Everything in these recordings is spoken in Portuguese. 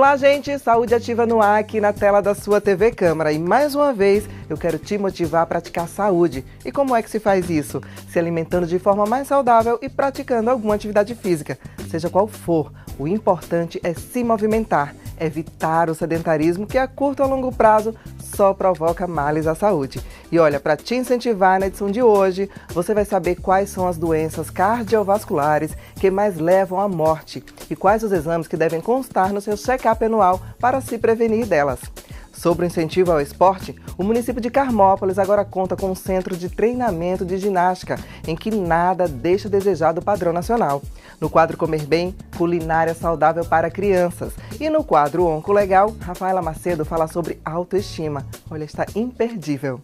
Olá, gente! Saúde Ativa no ar aqui na tela da sua TV Câmara. E mais uma vez, eu quero te motivar a praticar saúde. E como é que se faz isso? Se alimentando de forma mais saudável e praticando alguma atividade física. Seja qual for, o importante é se movimentar, evitar o sedentarismo que a curto ou longo prazo só provoca males à saúde. E olha, para te incentivar na edição de hoje, você vai saber quais são as doenças cardiovasculares que mais levam à morte e quais os exames que devem constar no seu check-up anual para se prevenir delas. Sobre o incentivo ao esporte, o município de Carmópolis agora conta com um centro de treinamento de ginástica, em que nada deixa a desejar do padrão nacional. No quadro Comer Bem, culinária saudável para crianças. E no quadro Onco Legal, Rafaela Macedo fala sobre autoestima. Olha, está imperdível.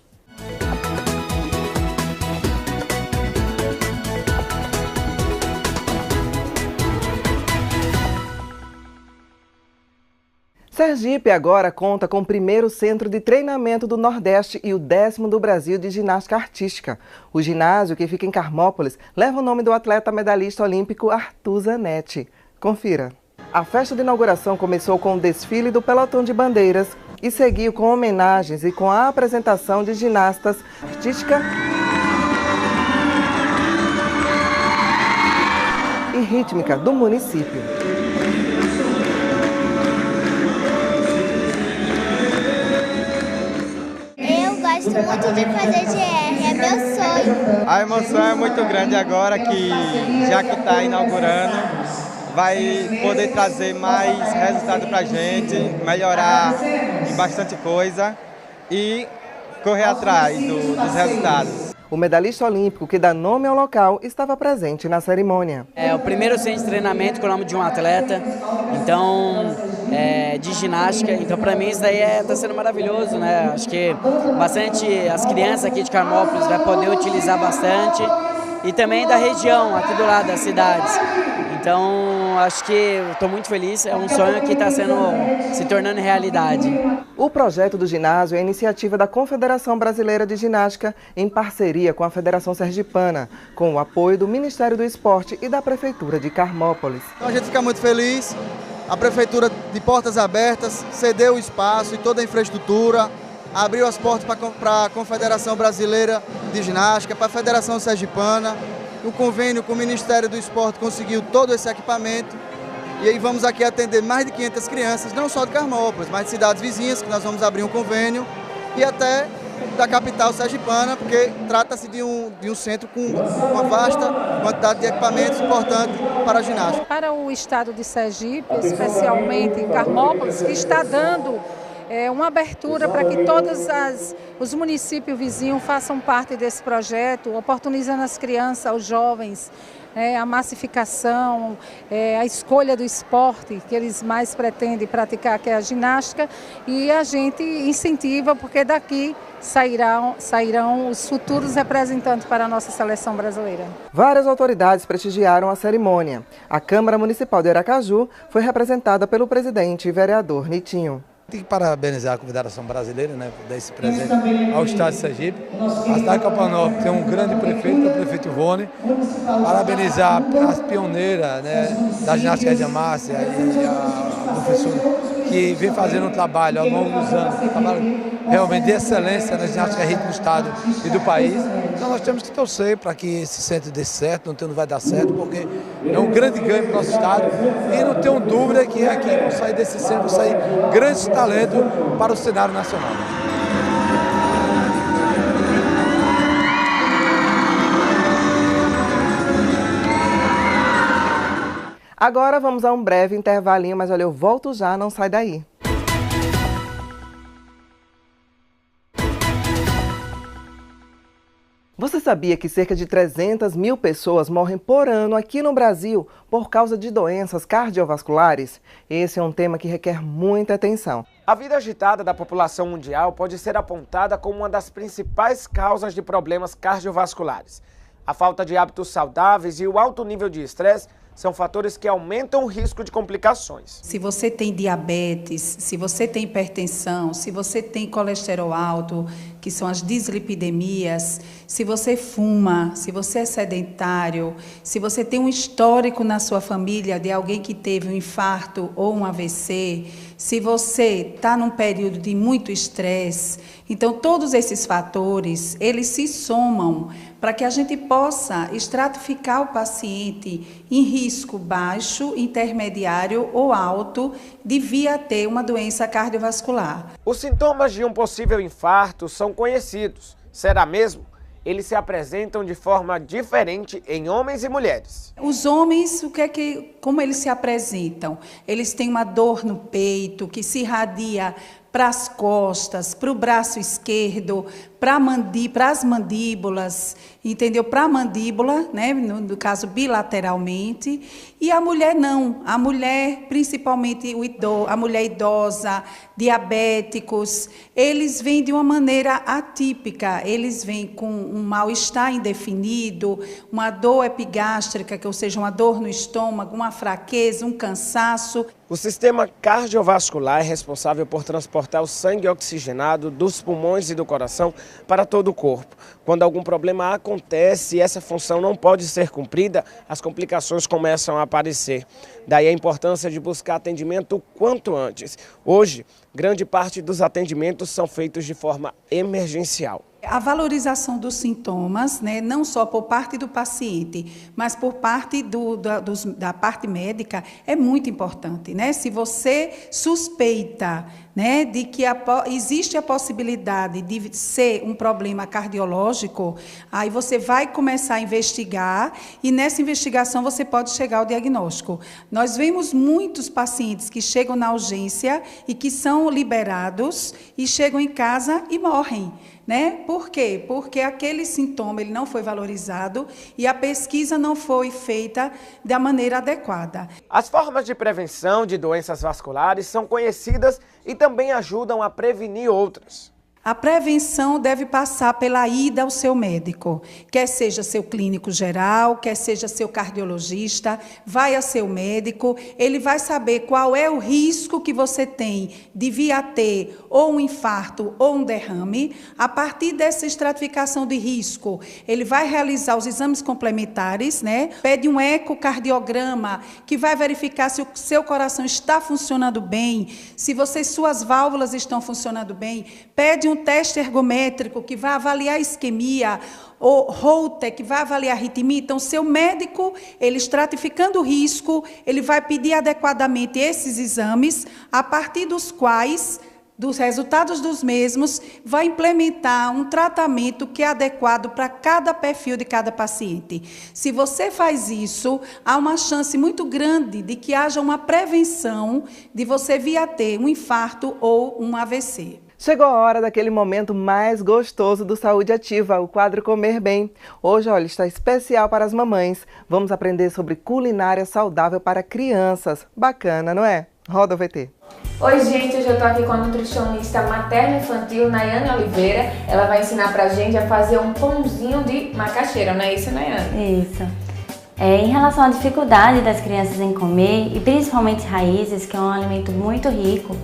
Sergipe agora conta com o primeiro centro de treinamento do Nordeste e o 10º do Brasil de ginástica artística. O ginásio, que fica em Carmópolis, leva o nome do atleta medalhista olímpico Arthur Zanetti. Confira. A festa de inauguração começou com o desfile do pelotão de bandeiras e seguiu com homenagens e com a apresentação de ginastas artística e rítmica do município. Gosto muito de fazer GR, é meu sonho. A emoção é muito grande agora que, já que está inaugurando, vai poder trazer mais resultado para a gente, melhorar em bastante coisa e correr atrás dos resultados. O medalhista olímpico que dá nome ao local estava presente na cerimônia. É o primeiro centro de treinamento com o nome de um atleta, então de ginástica. Então para mim isso daí está sendo maravilhoso, né? Acho que bastante as crianças aqui de Carmópolis vai poder utilizar bastante e também da região, aqui do lado das cidades. Então acho que estou muito feliz, é um sonho que está se tornando realidade. O projeto do ginásio é iniciativa da Confederação Brasileira de Ginástica em parceria com a Federação Sergipana, com o apoio do Ministério do Esporte e da Prefeitura de Carmópolis. Então a gente fica muito feliz, a Prefeitura de portas abertas cedeu o espaço e toda a infraestrutura, abriu as portas para a Confederação Brasileira de Ginástica, para a Federação Sergipana. O convênio com o Ministério do Esporte conseguiu todo esse equipamento e aí vamos aqui atender mais de 500 crianças, não só de Carmópolis, mas de cidades vizinhas, que nós vamos abrir um convênio, e até da capital sergipana, porque trata-se de um centro com uma vasta quantidade de equipamentos importantes para a ginástica. Para o estado de Sergipe, especialmente em Carmópolis, que está dando uma abertura para que todos os municípios vizinhos façam parte desse projeto, oportunizando as crianças, os jovens, a massificação, a escolha do esporte que eles mais pretendem praticar, que é a ginástica, e a gente incentiva, porque daqui sairão os futuros representantes para a nossa seleção brasileira. Várias autoridades prestigiaram a cerimônia. A Câmara Municipal de Aracaju foi representada pelo presidente e vereador Nitinho. Tem que parabenizar a Confederação Brasileira, né, por dar esse presente ao estado de Sergipe. A cidade de Carmópolis tem um grande prefeito, que é o prefeito Ivone. Parabenizar as pioneiras, né, da ginástica de Márcia e a professora, que vem fazendo um trabalho ao longo dos anos, um trabalho realmente de excelência na ginástica rítmica do estado e do país. Então nós temos que torcer para que esse centro dê certo, não vai dar certo, porque é um grande ganho para o nosso estado e não tenho dúvida que aqui vão sair desse centro, vão sair grandes talentos para o cenário nacional. Agora vamos a um breve intervalinho, mas olha, eu volto já, não sai daí. Você sabia que cerca de 300 mil pessoas morrem por ano aqui no Brasil por causa de doenças cardiovasculares? Esse é um tema que requer muita atenção. A vida agitada da população mundial pode ser apontada como uma das principais causas de problemas cardiovasculares. A falta de hábitos saudáveis e o alto nível de estresse são fatores que aumentam o risco de complicações. Se você tem diabetes, se você tem hipertensão, se você tem colesterol alto, que são as dislipidemias, se você fuma, se você é sedentário, se você tem um histórico na sua família de alguém que teve um infarto ou um AVC, se você está num período de muito estresse, então todos esses fatores, eles se somam para que a gente possa estratificar o paciente em risco baixo, intermediário ou alto de vir a ter uma doença cardiovascular. Os sintomas de um possível infarto são conhecidos. Será mesmo? Eles se apresentam de forma diferente em homens e mulheres. Os homens, como eles se apresentam? Eles têm uma dor no peito que se irradia para as costas, para o braço esquerdo, para as mandíbulas, entendeu? Para a mandíbula, né? No caso bilateralmente, e a mulher não. A mulher, principalmente a mulher idosa, diabéticos, eles vêm de uma maneira atípica, eles vêm com um mal-estar indefinido, uma dor epigástrica, ou seja, uma dor no estômago, uma fraqueza, um cansaço. O sistema cardiovascular é responsável por transportar o sangue oxigenado dos pulmões e do coração para todo o corpo. Quando algum problema acontece e essa função não pode ser cumprida, as complicações começam a aparecer. Daí a importância de buscar atendimento o quanto antes. Hoje, grande parte dos atendimentos são feitos de forma emergencial. A valorização dos sintomas, né, não só por parte do paciente, mas por parte da parte médica, é muito importante, né? Se você suspeita, né, de que existe a possibilidade de ser um problema cardiológico, aí você vai começar a investigar e nessa investigação você pode chegar ao diagnóstico. Nós vemos muitos pacientes que chegam na urgência e que são liberados e chegam em casa e morrem. Né? Por quê? Porque aquele sintoma ele não foi valorizado e a pesquisa não foi feita da maneira adequada. As formas de prevenção de doenças vasculares são conhecidas e também ajudam a prevenir outras. A prevenção deve passar pela ida ao seu médico, quer seja seu clínico geral, quer seja seu cardiologista, vai a seu médico, ele vai saber qual é o risco que você tem de vir a ter ou um infarto ou um derrame. A partir dessa estratificação de risco, ele vai realizar os exames complementares, né? Pede um ecocardiograma, que vai verificar se o seu coração está funcionando bem, se suas válvulas estão funcionando bem, pede um teste ergométrico que vai avaliar a isquemia, ou Holter, que vai avaliar a arritmia. Então, seu médico, ele estratificando o risco, ele vai pedir adequadamente esses exames, a partir dos quais, dos resultados dos mesmos, vai implementar um tratamento que é adequado para cada perfil de cada paciente. Se você faz isso, há uma chance muito grande de que haja uma prevenção de você vir a ter um infarto ou um AVC. Chegou a hora daquele momento mais gostoso do Saúde Ativa, o quadro Comer Bem. Hoje, olha, está especial para as mamães. Vamos aprender sobre culinária saudável para crianças. Bacana, não é? Roda o VT. Oi, gente, hoje eu tô aqui com a nutricionista materno-infantil, Nayane Oliveira. Ela vai ensinar pra gente a fazer um pãozinho de macaxeira, não é isso, Nayane? Isso. Em relação à dificuldade das crianças em comer, e principalmente raízes, que é um alimento muito rico,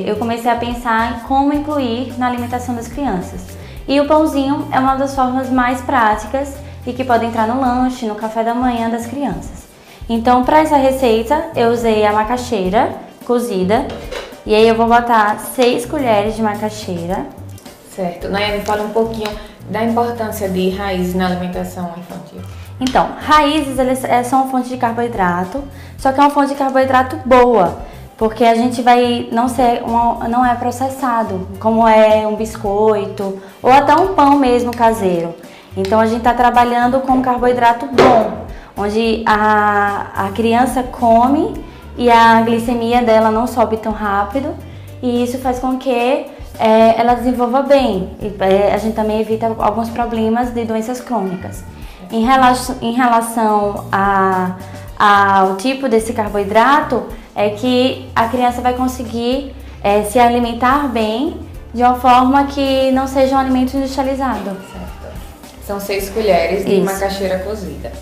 eu comecei a pensar em como incluir na alimentação das crianças. E o pãozinho é uma das formas mais práticas e que pode entrar no lanche, no café da manhã das crianças. Então, para essa receita, eu usei a macaxeira cozida. E aí eu vou botar 6 colheres de macaxeira. Certo. Nayane, fala um pouquinho da importância de raízes na alimentação infantil. Então, raízes eles são uma fonte de carboidrato, só que é uma fonte de carboidrato boa. Porque a gente vai não é processado, como é um biscoito ou até um pão mesmo caseiro. Então a gente está trabalhando com um carboidrato bom, onde a criança come e a glicemia dela não sobe tão rápido e isso faz com que ela desenvolva bem. A gente também evita alguns problemas de doenças crônicas. Em relação ao tipo desse carboidrato, é que a criança vai conseguir se alimentar bem de uma forma que não seja um alimento industrializado. Certo. São 6 colheres de macaxeira cozida.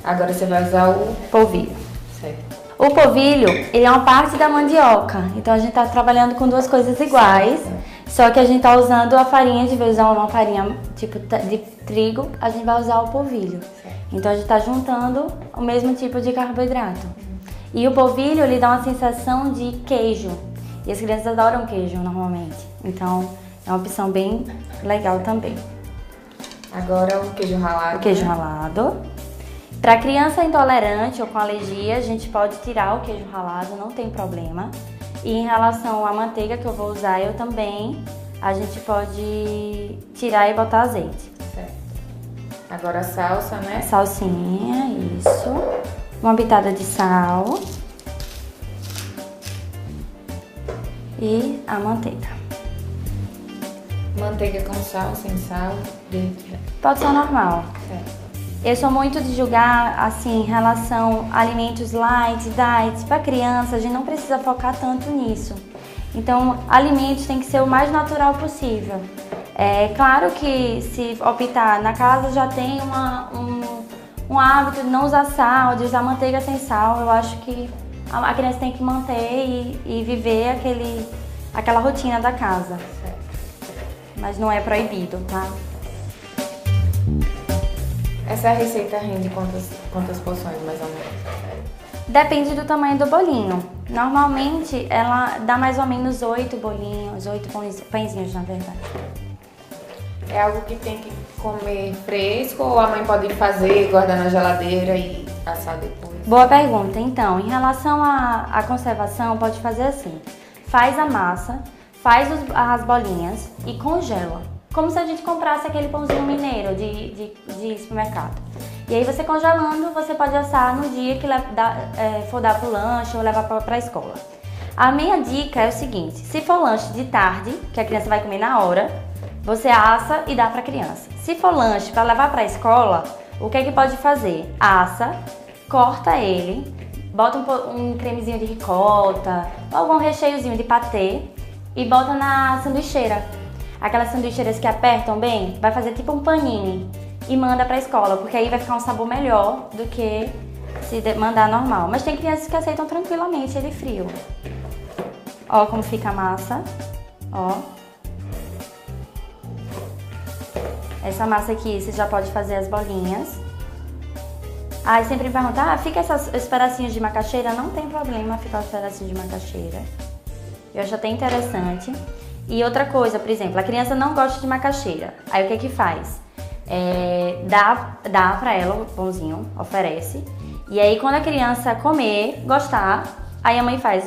Agora você vai usar o polvilho. Certo. O polvilho, ele é uma parte da mandioca, então a gente está trabalhando com duas coisas iguais, só que a gente está usando a farinha, de vez de usar uma farinha tipo de trigo, a gente vai usar o polvilho. Então a gente está juntando o mesmo tipo de carboidrato. E o polvilho, ele dá uma sensação de queijo. E as crianças adoram queijo normalmente. Então, é uma opção bem legal também. Agora o queijo ralado. O queijo ralado. Para criança intolerante ou com alergia, a gente pode tirar o queijo ralado, não tem problema. E em relação à manteiga que eu vou usar, eu também, a gente pode tirar e botar azeite. Certo. Agora a salsa, né? Salsinha, isso. Uma pitada de sal. E a manteiga. Manteiga com sal, sem sal? Pode ser normal. Certo. Eu sou muito de julgar, assim, em relação a alimentos light, diet. Para criança, a gente não precisa focar tanto nisso. Então, alimentos tem que ser o mais natural possível. É claro que se optar, na casa já tem um hábito de não usar sal, de usar manteiga sem sal. Eu acho que a criança tem que manter e viver aquela rotina da casa. Certo. Mas não é proibido, tá? Essa receita rende quantas porções, mais ou menos? Depende do tamanho do bolinho. Normalmente, ela dá mais ou menos 8 bolinhos, 8 pãezinhos, na verdade. É algo que tem que comer fresco ou a mãe pode fazer, guardar na geladeira e assar depois? Boa pergunta. Então, em relação à conservação, pode fazer assim. Faz a massa, faz as bolinhas e congela. Como se a gente comprasse aquele pãozinho mineiro de supermercado. E aí você congelando, você pode assar no dia que for dar pro lanche ou levar para a escola. A minha dica é o seguinte, se for lanche de tarde, que a criança vai comer na hora, você assa e dá para a criança. Se for lanche para levar para a escola, o que é que pode fazer? Assa, corta ele, bota um cremezinho de ricota, algum recheiozinho de patê e bota na sanduicheira. Aquelas sanduicheiras que apertam bem, vai fazer tipo um panini e manda pra escola, porque aí vai ficar um sabor melhor do que se mandar normal. Mas tem crianças que aceitam tranquilamente ele frio. Ó como fica a massa, ó. Essa massa aqui você já pode fazer as bolinhas. Aí sempre pergunta, fica esses pedacinhos de macaxeira? Não tem problema ficar os pedacinhos de macaxeira. Eu acho até interessante. E outra coisa, por exemplo, a criança não gosta de macaxeira. Aí o que que faz? Dá pra ela o pãozinho, oferece. E aí quando a criança comer, gostar, aí a mãe faz,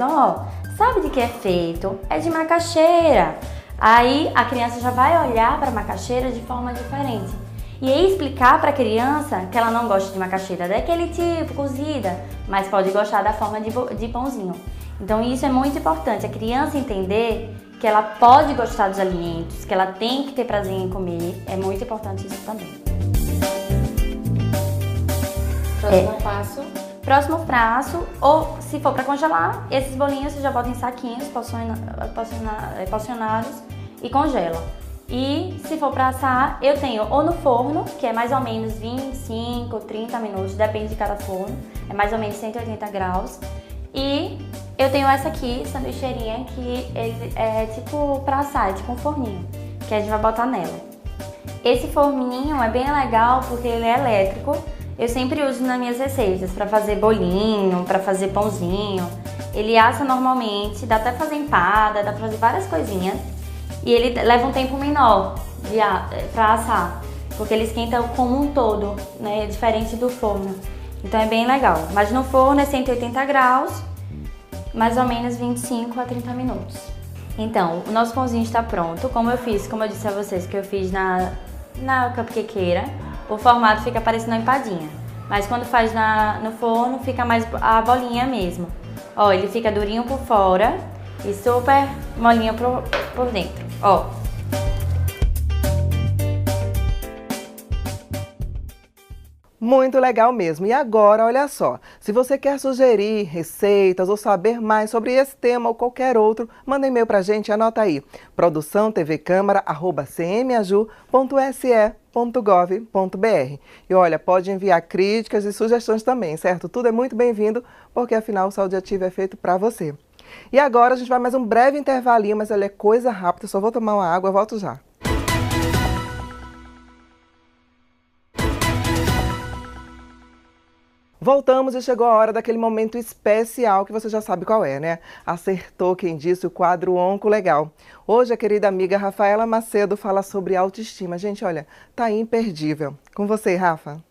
sabe de que é feito? É de macaxeira. Aí a criança já vai olhar pra macaxeira de forma diferente. E aí explicar pra criança que ela não gosta de macaxeira daquele tipo, cozida, mas pode gostar da forma de pãozinho. Então isso é muito importante, a criança entender que ela pode gostar dos alimentos, que ela tem que ter prazer em comer, é muito importante isso também. Próximo passo? Próximo passo, ou se for para congelar, esses bolinhos você já bota em saquinhos porcionados e congela. E se for para assar, eu tenho ou no forno, que é mais ou menos 25, 30 minutos, depende de cada forno, é mais ou menos 180 graus. E eu tenho essa aqui, sanduicheirinha, que ele é tipo pra assar, é tipo um forninho, que a gente vai botar nela. Esse forninho é bem legal porque ele é elétrico. Eu sempre uso nas minhas receitas para fazer bolinho, para fazer pãozinho. Ele assa normalmente, dá até pra fazer empada, dá pra fazer várias coisinhas. E ele leva um tempo menor pra assar, porque ele esquenta como um todo, né? Diferente do forno. Então é bem legal. Mas no forno é 180 graus, mais ou menos 25 a 30 minutos. Então, o nosso pãozinho está pronto. Como eu disse a vocês, que eu fiz na cupcakeira, o formato fica parecendo uma empadinha. Mas quando faz no forno, fica mais a bolinha mesmo. Ó, ele fica durinho por fora e super molinho por dentro. Ó. Muito legal mesmo. E agora, olha só, se você quer sugerir receitas ou saber mais sobre esse tema ou qualquer outro, manda e-mail pra gente, anota aí, produçãotvcamara@cmaju.se.gov.br. E olha, pode enviar críticas e sugestões também, certo? Tudo é muito bem-vindo, porque afinal o Saúde Ativa é feito para você. E agora a gente vai mais um breve intervalinho, mas olha, é coisa rápida, só vou tomar uma água, volto já. Voltamos e chegou a hora daquele momento especial que você já sabe qual é, né? Acertou quem disse o quadro Onco Legal. Hoje a querida amiga Rafaela Macedo fala sobre autoestima. Gente, olha, tá imperdível. Com você, Rafa.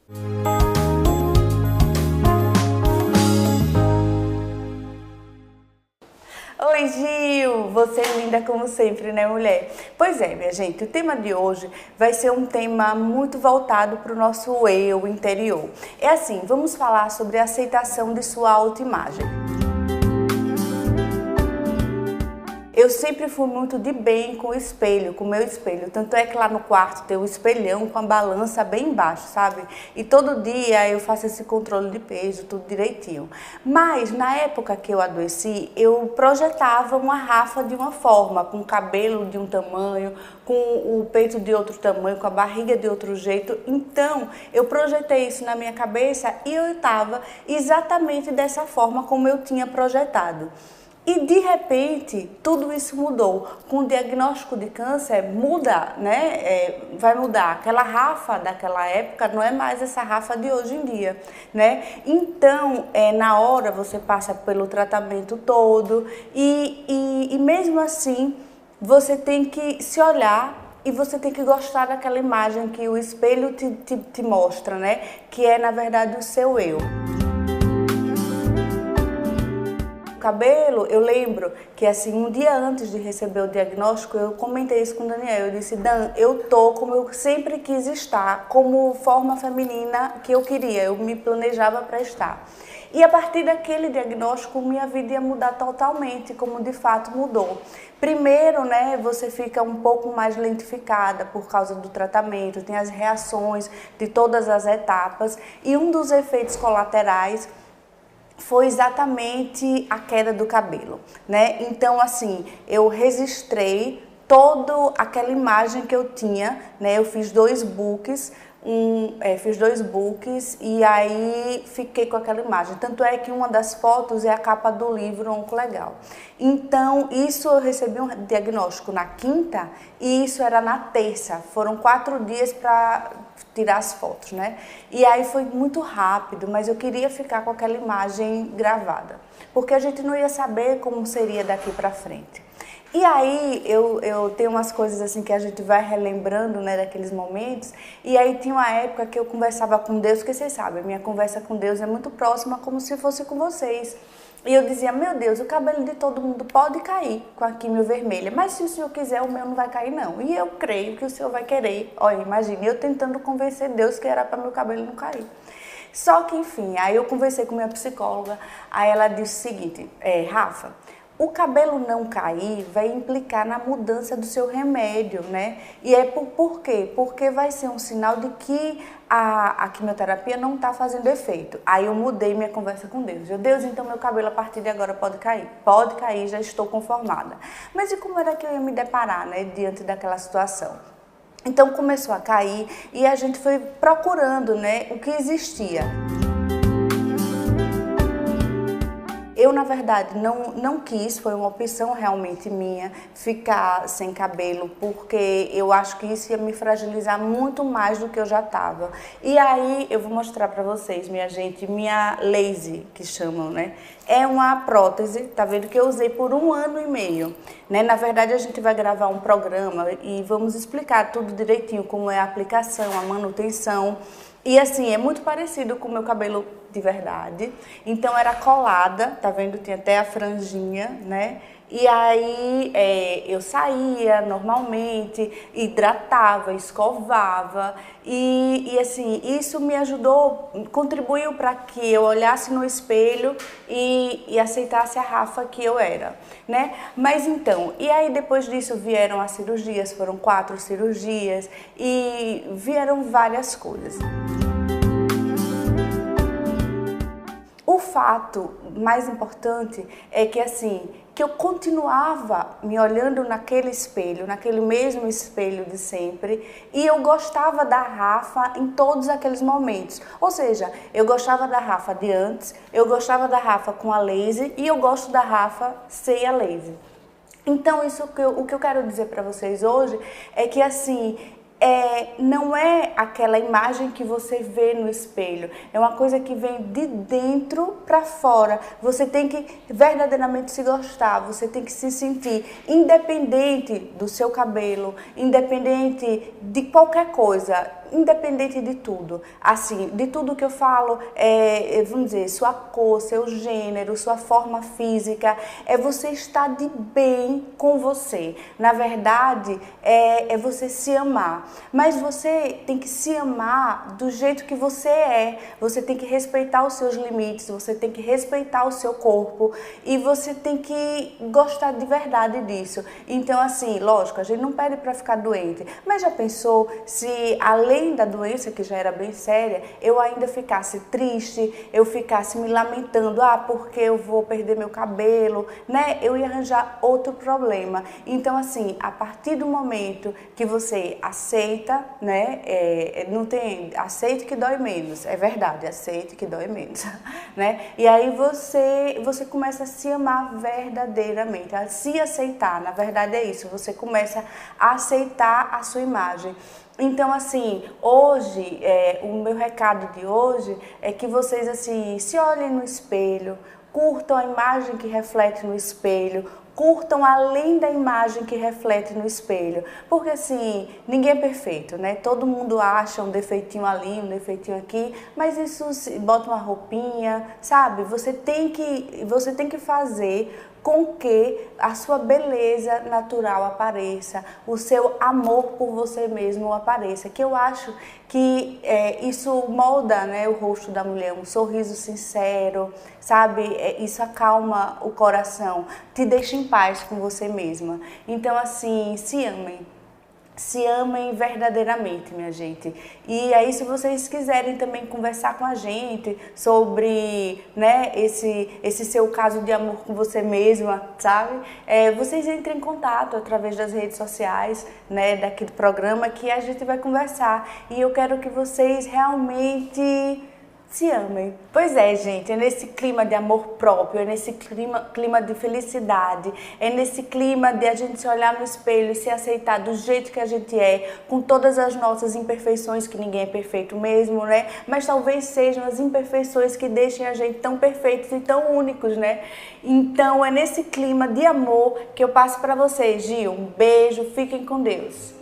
Oi, Gil! Você é linda como sempre, né, mulher? Pois é, minha gente, o tema de hoje vai ser um tema muito voltado para o nosso eu interior. É assim, vamos falar sobre a aceitação de sua autoimagem. Eu sempre fui muito de bem com o espelho, com o meu espelho. Tanto é que lá no quarto tem um espelhão com a balança bem embaixo, sabe? E todo dia eu faço esse controle de peso, tudo direitinho. Mas na época que eu adoeci, eu projetava uma Rafa de uma forma, com o cabelo de um tamanho, com o peito de outro tamanho, com a barriga de outro jeito. Então eu projetei isso na minha cabeça e eu estava exatamente dessa forma como eu tinha projetado. E de repente, tudo isso mudou. Com o diagnóstico de câncer, muda, né? Vai mudar. Aquela Rafa daquela época não é mais essa Rafa de hoje em dia, né? Então, na hora você passa pelo tratamento todo e mesmo assim, você tem que se olhar e você tem que gostar daquela imagem que o espelho te mostra, né? Que é, na verdade, o seu eu. Cabelo, eu lembro que assim, um dia antes de receber o diagnóstico, eu comentei isso com o Daniel. Eu disse: Dan, eu tô como eu sempre quis estar, como forma feminina que eu queria, eu me planejava para estar. E a partir daquele diagnóstico, minha vida ia mudar totalmente, como de fato mudou. Primeiro, né, você fica um pouco mais lentificada por causa do tratamento, tem as reações de todas as etapas, e um dos efeitos colaterais foi exatamente a queda do cabelo, né? Então, assim, eu registrei toda aquela imagem que eu tinha, né? Eu fiz dois books, e aí fiquei com aquela imagem. Tanto é que uma das fotos é a capa do livro Onco Legal. Então, isso eu recebi um diagnóstico na quinta e isso era na terça. Foram 4 dias para tirar as fotos, né? E aí foi muito rápido, mas eu queria ficar com aquela imagem gravada, porque a gente não ia saber como seria daqui para frente. E aí eu tenho umas coisas assim que a gente vai relembrando, né, daqueles momentos. E aí tinha uma época que eu conversava com Deus, que vocês sabem, a minha conversa com Deus é muito próxima, como se fosse com vocês. E eu dizia: meu Deus, o cabelo de todo mundo pode cair com a químio vermelha, mas se o Senhor quiser, o meu não vai cair não. E eu creio que o Senhor vai querer. Olha, imagine, eu tentando convencer Deus que era para meu cabelo não cair. Só que, enfim, aí eu conversei com minha psicóloga, aí ela disse o seguinte: Rafa, o cabelo não cair vai implicar na mudança do seu remédio, né? E é por quê? Porque vai ser um sinal de que a quimioterapia não está fazendo efeito. Aí eu mudei minha conversa com Deus. Deus, então meu cabelo a partir de agora pode cair? Pode cair, já estou conformada. Mas e como era que eu ia me deparar, né, diante daquela situação? Então começou a cair e a gente foi procurando, né, o que existia. Eu, na verdade, não quis, foi uma opção realmente minha, ficar sem cabelo, porque eu acho que isso ia me fragilizar muito mais do que eu já estava. E aí, eu vou mostrar para vocês, minha gente, minha laser, que chamam, né? É uma prótese, tá vendo, que eu usei por 1 ano e meio, né? Na verdade, a gente vai gravar um programa e vamos explicar tudo direitinho, como é a aplicação, a manutenção. E assim, é muito parecido com o meu cabelo de verdade. Então era colada, tá vendo? Tinha até a franjinha, né? E aí eu saía normalmente, hidratava, escovava e assim, isso me ajudou, contribuiu para que eu olhasse no espelho e aceitasse a Rafa que eu era, né? Mas então, e aí depois disso vieram as cirurgias, foram 4 cirurgias e vieram várias coisas. O fato mais importante é que assim, que eu continuava me olhando naquele espelho, naquele mesmo espelho de sempre, e eu gostava da Rafa em todos aqueles momentos. Ou seja, eu gostava da Rafa de antes, eu gostava da Rafa com a laser e eu gosto da Rafa sem a laser. Então, o que eu quero dizer para vocês hoje é que assim, não é aquela imagem que você vê no espelho, é uma coisa que vem de dentro para fora. Você tem que verdadeiramente se gostar, você tem que se sentir independente do seu cabelo, independente de qualquer coisa, independente de tudo. Assim, de tudo que eu falo, vamos dizer, sua cor, seu gênero, sua forma física, é você estar de bem com você. Na verdade, é você se amar. Mas você tem que se amar do jeito que você é. Você tem que respeitar os seus limites, você tem que respeitar o seu corpo e você tem que gostar de verdade disso. Então, assim, lógico, a gente não pede para ficar doente, mas já pensou se além da doença, que já era bem séria, eu ainda ficasse triste, eu ficasse me lamentando, porque eu vou perder meu cabelo, né? Eu ia arranjar outro problema. Então, assim, a partir do momento que você aceita, né? Não tem, aceite que dói menos, é verdade, aceite que dói menos, né? E aí você começa a se amar verdadeiramente, a se aceitar, na verdade é isso, você começa a aceitar a sua imagem. Então, assim, hoje, o meu recado de hoje é que vocês, assim, se olhem no espelho, curtam a imagem que reflete no espelho, curtam além da imagem que reflete no espelho, porque assim, ninguém é perfeito, né? Todo mundo acha um defeitinho ali, um defeitinho aqui, mas isso, bota uma roupinha, sabe? Você tem que fazer com que a sua beleza natural apareça, o seu amor por você mesmo apareça, que eu acho que isso molda, né, o rosto da mulher, um sorriso sincero, sabe? Isso acalma o coração, te deixa em paz com você mesma. Então, assim, se amem. Se amem verdadeiramente, minha gente. E aí, se vocês quiserem também conversar com a gente sobre, né, esse seu caso de amor com você mesma, sabe? Vocês entrem em contato através das redes sociais, né, daqui do programa, que a gente vai conversar. E eu quero que vocês realmente se amem. Pois é, gente, é nesse clima de amor próprio, é nesse clima de felicidade, é nesse clima de a gente se olhar no espelho e se aceitar do jeito que a gente é, com todas as nossas imperfeições, que ninguém é perfeito mesmo, né? Mas talvez sejam as imperfeições que deixem a gente tão perfeitos e tão únicos, né? Então é nesse clima de amor que eu passo para vocês, Gil. Um beijo, fiquem com Deus.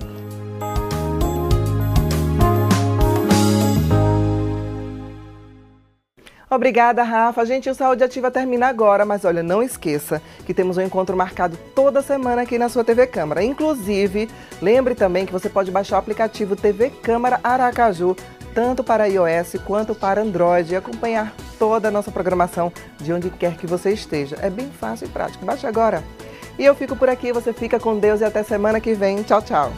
Obrigada, Rafa. Gente, o Saúde Ativa termina agora, mas olha, não esqueça que temos um encontro marcado toda semana aqui na sua TV Câmara. Inclusive, lembre também que você pode baixar o aplicativo TV Câmara Aracaju, tanto para iOS quanto para Android, e acompanhar toda a nossa programação de onde quer que você esteja. É bem fácil e prático. Baixe agora. E eu fico por aqui, você fica com Deus e até semana que vem. Tchau, tchau.